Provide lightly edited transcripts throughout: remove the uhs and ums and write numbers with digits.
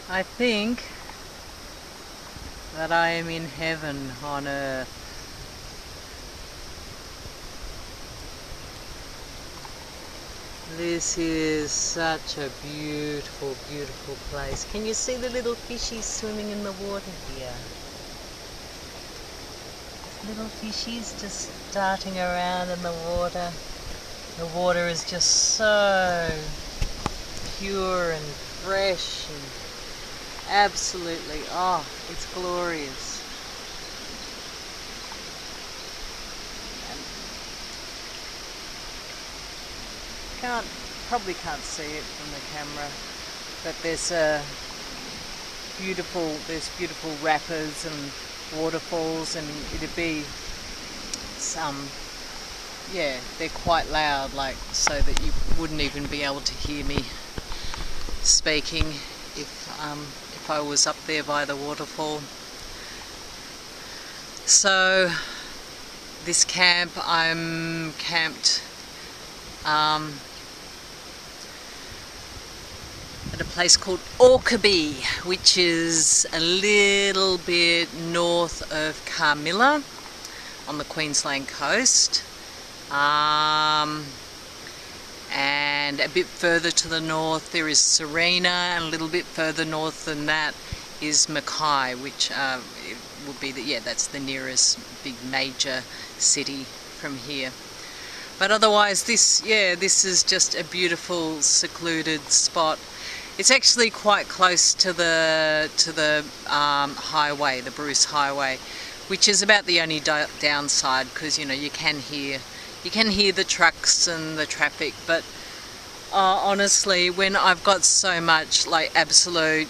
I think that I am in heaven on earth. This is such a beautiful, beautiful place. Can you see the little fishies swimming in the water here? Little fishies just darting around in the water. The water is just so pure and fresh and absolutely, it's glorious. Probably can't see it from the camera, but there's beautiful wrappers and waterfalls, and it'd be they're quite loud, like so that you wouldn't even be able to hear me speaking if I was up there by the waterfall. So this camp, I'm camped at a place called Orkabie, which is a little bit north of Carmila on the Queensland Coast, and a bit further to the north there is Serena, and a little bit further north than that is Mackay, which would be that's the nearest big major city from here. But otherwise this is just a beautiful secluded spot. It's actually quite close to the highway, the Bruce Highway, which is about the only downside, because you can hear the trucks and the traffic. But honestly, when I've got so much like absolute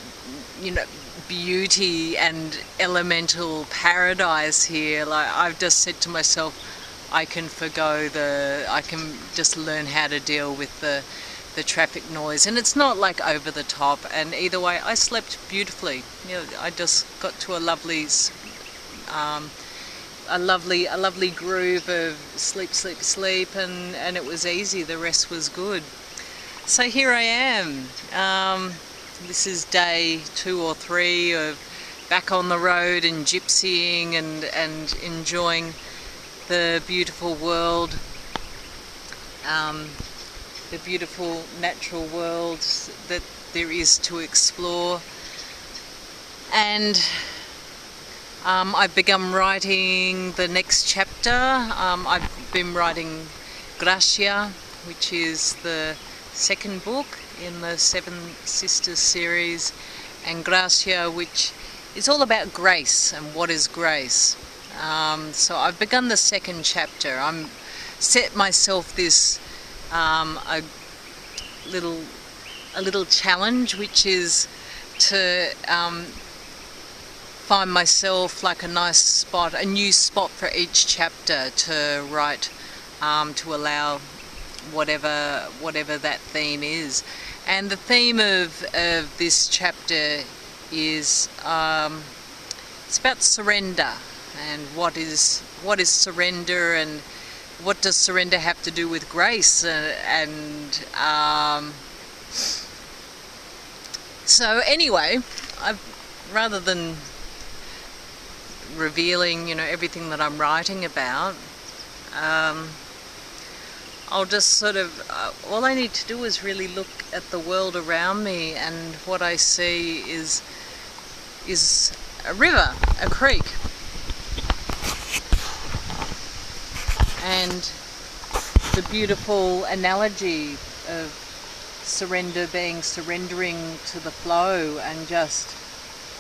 beauty and elemental paradise here, like I've just said to myself, I can just learn how to deal with the traffic noise, and it's not like over the top. And either way, I slept beautifully. I just got to a lovely groove of sleep, and it was easy. The rest was good. So here I am. This is day 2 or 3 of back on the road and gypsying and enjoying the beautiful world, the beautiful natural world that there is to explore. And I've begun writing the next chapter. I've been writing Gracia, which is the second book in the Seven Sisters series, and Gracia, which is all about grace and what is grace. So I've begun the second chapter. I'm set myself this a little challenge, which is to find myself like a nice spot, a new spot for each chapter to write, to allow whatever that theme is. And the theme of this chapter is it's about surrender, and what is surrender, and what does surrender have to do with grace, so anyway, rather than revealing everything that I'm writing about, I'll just sort of all I need to do is really look at the world around me, and what I see is a river, a creek, and the beautiful analogy of surrender being surrendering to the flow, and just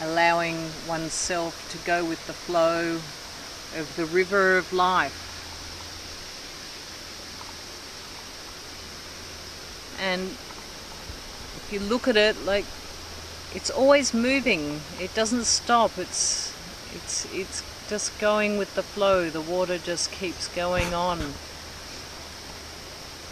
allowing oneself to go with the flow of the river of life. And if you look at it, like, it's always moving. It doesn't stop. It's just going with the flow. The water just keeps going on.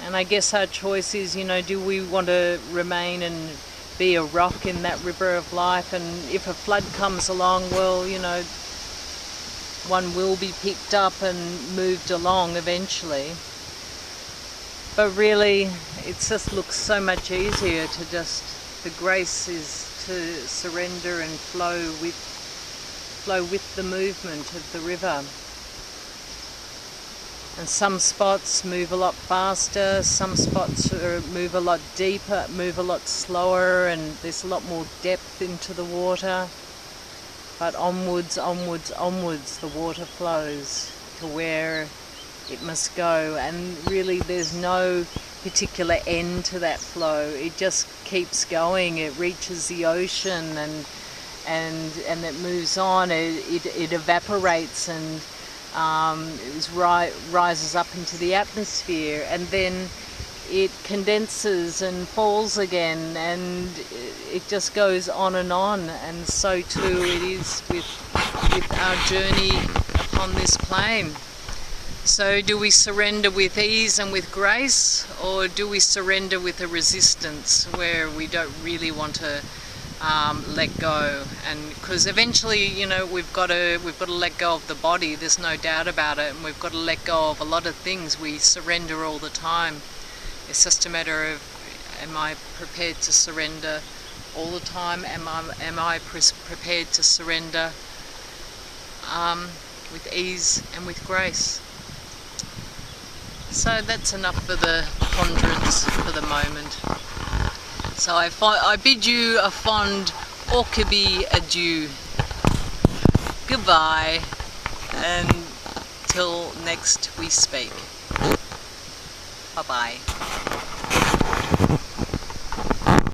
And I guess our choice is, do we want to remain and be a rock in that river of life? And if a flood comes along, well, one will be picked up and moved along eventually. But really, it just looks so much easier to the grace is to surrender and flow with the movement of the river. And some spots move a lot faster, some spots move a lot deeper, move a lot slower, and there's a lot more depth into the water. But onwards, onwards, onwards the water flows to where it must go, and really there's no particular end to that flow. It just keeps going. It reaches the ocean and it moves on. It evaporates and rises up into the atmosphere, and then it condenses and falls again, and it just goes on. And so too it is with our journey upon this plane. So do we surrender with ease and with grace, or do we surrender with a resistance where we don't really want to let go? And because eventually, you know, we've got to let go of the body. There's no doubt about it, and we've got to let go of a lot of things. We surrender all the time. It's just a matter of, am I prepared to surrender all the time? Am I prepared to surrender with ease and with grace? So that's enough for the ponderance for the moment. So I bid you a fond Orkabie adieu. Goodbye, and till next we speak. Bye-bye.